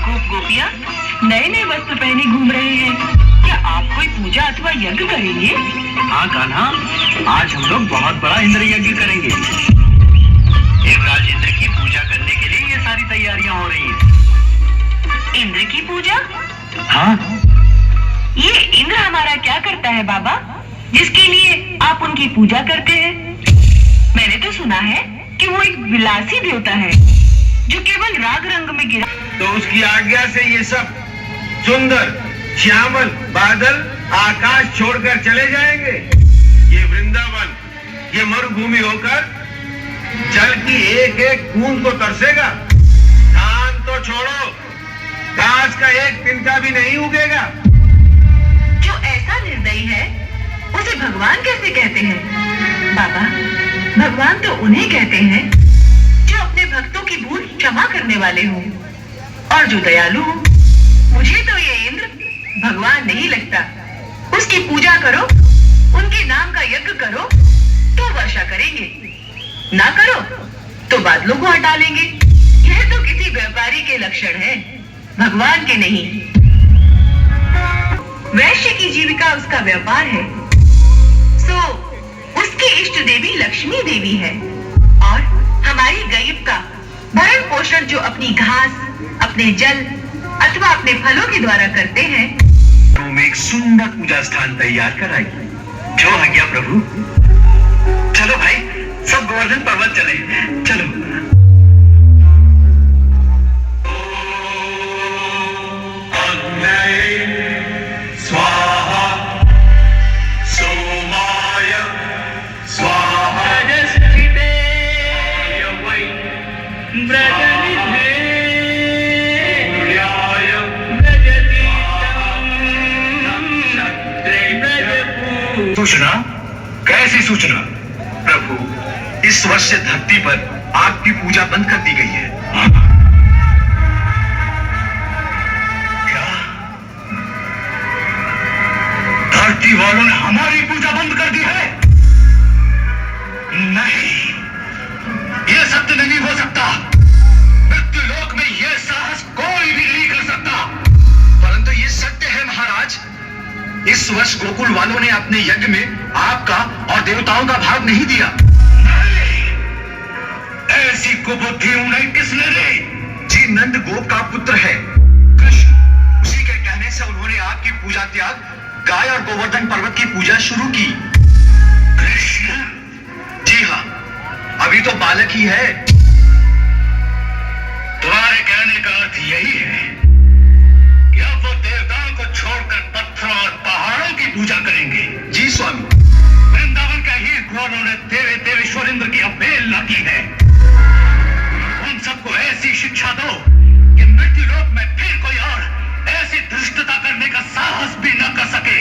गोप गोपियाँ नए नए वस्त्र पहने घूम रहे हैं। क्या आप कोई पूजा अथवा यज्ञ करेंगे? हाँ कान्हा, आज हम लोग बहुत बड़ा इंद्र यज्ञ करेंगे। देवराज इंद्र की पूजा करने के लिए ये सारी तैयारियां हो रही हैं। इंद्र की पूजा? हाँ। ये इंद्र हमारा क्या करता है बाबा, जिसके लिए आप उनकी पूजा करते हैं? मैंने तो सुना है कि वो एक विलासी देवता है जो केवल राग रंग में गिरा। तो उसकी आज्ञा से ये सब सुंदर श्यामल बादल आकाश छोड़कर चले जाएंगे। ये वृंदावन, ये मरुभूमि होकर जल की एक एक बूंद को तरसेगा। धान तो छोड़ो, घास का एक तिनका भी नहीं उगेगा। जो ऐसा निर्दयी है उसे भगवान कैसे कहते हैं? बाबा, भगवान तो उन्हें कहते हैं जो अपने भक्तों की भूल क्षमा करने वाले हों और जो दयालु हों। मुझे तो ये इंद्र भगवान नहीं लगता। उसकी पूजा करो, उनके नाम का यज्ञ करो तो वर्षा करेंगे, ना करो तो बादलों को हटा लेंगे। यह तो किसी व्यापारी के लक्षण है, भगवान के नहीं। वैश्य की जीविका उसका व्यापार है, सो उसकी इष्ट देवी लक्ष्मी देवी है और हमारी गरीब का भरण पोषण जो अपनी घास, अपने जल अथवा अपने फलों के द्वारा करते हैं। में एक सुंदर पूजा स्थान तैयार कराइए। जो आज्ञा प्रभु। चलो भाई, सब गोवर्धन पर्वत चले। चलो। स्वाहा सोमाय स्वाहा सूचना? कैसी सूचना? प्रभु, इस वर्ष से धरती पर आपकी पूजा बंद कर दी गई है। क्या? धरती वालों ने हमारी पूजा बंद कर दी है? नहीं, यह सत्य नहीं हो सकता। मृत्यु लोक में यह साहस कोई भी नहीं कर सकता। परंतु यह सत्य है महाराज। इस वर्ष गोकुल वालों ने अपने यज्ञ में आपका और देवताओं का भाग नहीं दिया। नहीं, ऐसी कुबुद्धि उन्हें किसने दी? जी नंद गोप का पुत्र है कृष्ण। उसी के कहने से उन्होंने आपकी पूजा त्याग, गाय और गोवर्धन पर्वत की पूजा शुरू की। कृष्ण? जी हाँ, अभी तो बालक ही है। तुम्हारे कहने का अर्थ यही है कि अब वो देवताओं को छोड़कर पत्थरों और पहाड़ों की पूजा करेंगे। जी स्वामी। वृंदावन का ही ग्वालों ने देवे देवेश्वर इंद्र की अवहेलना की है। उन सबको ऐसी शिक्षा दो कि मृत्यु लोक में फिर कोई और ऐसी धृष्टता करने का साहस भी न कर सके।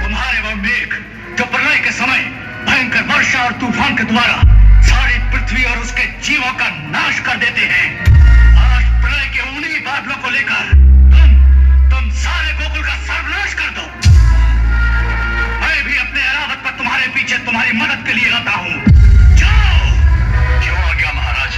तुम्हारे वो मेघ जो प्रलय के समय भयंकर वर्षा और तूफान के द्वारा सारी पृथ्वी और उसके जीवों का नाश कर देते हैं, आज प्रलय के उन्हीं बादलों को लेकर तुम सारे गोकुल का सर्वनाश कर दो। मैं भी अपने अरावत पर तुम्हारे पीछे तुम्हारी मदद के लिए आता हूँ। जाओ। क्यों आ गया महाराज?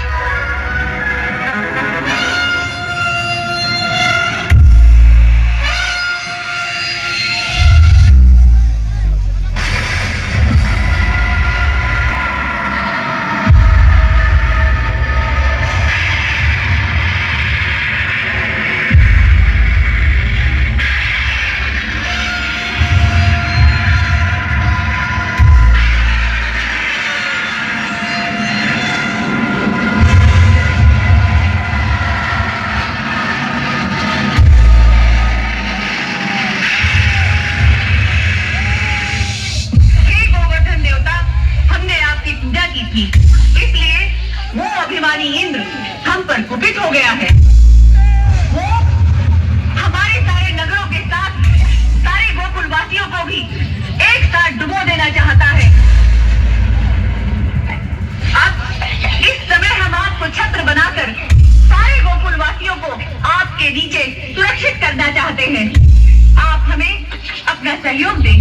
इसलिए वो अभिमानी इंद्र हम पर कुपित हो गया है। वो हमारे सारे नगरों के साथ सारे गोकुल वासियों को भी एक साथ डुबो देना चाहता है। अब इस समय हम आपको छत्र बनाकर सारे गोकुल वासियों को आपके नीचे सुरक्षित करना चाहते हैं। आप हमें अपना सहयोग दें।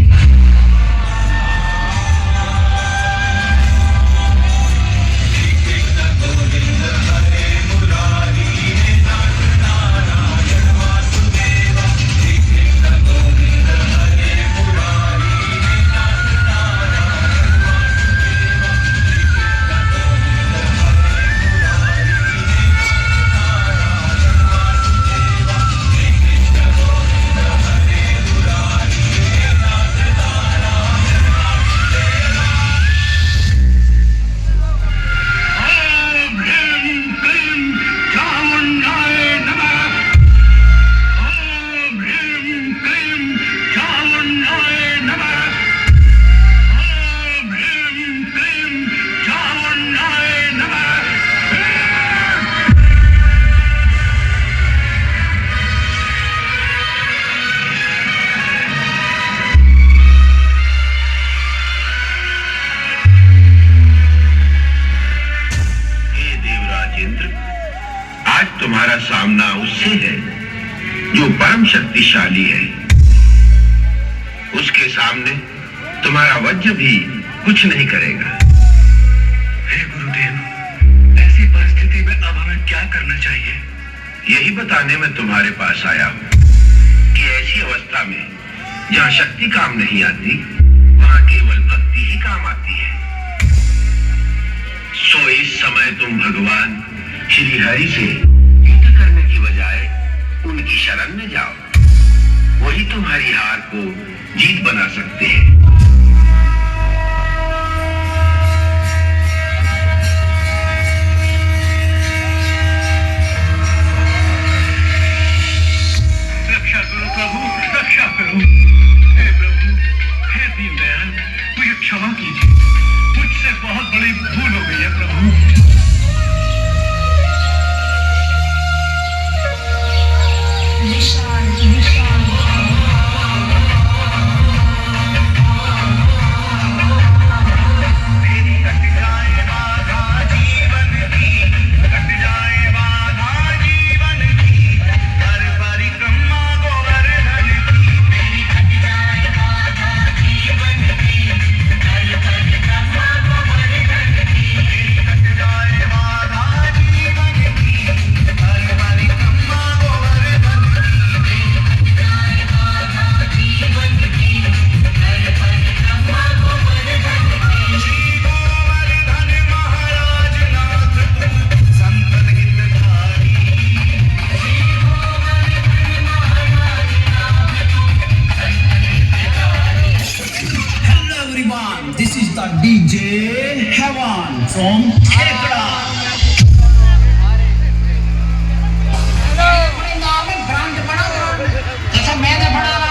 तुम्हारा सामना उससे है जो परम शक्तिशाली है। उसके सामने तुम्हारा वज्र भी कुछ नहीं करेगा। हे गुरुदेव, ऐसी परिस्थिति में अब हमें क्या करना चाहिए? यही बताने में तुम्हारे पास आया हूं कि ऐसी अवस्था में जहां शक्ति काम नहीं आती, वहां केवल भक्ति ही काम आती है। सो इस समय तुम भगवान श्री हरि से युद्ध करने की बजाय उनकी शरण में जाओ। वही तुम्हारी हार को जीत बना सकते हैं। रक्षा करो प्रभु, रक्षा करो। हे प्रभु, हे दीनदयाल, मुझे क्षमा कीजिए। मुझसे बहुत बड़ी भूल हो गई है प्रभु। निशान निशान This is the DJ Heaven from Khekra. जैसा मैंने बढ़ावा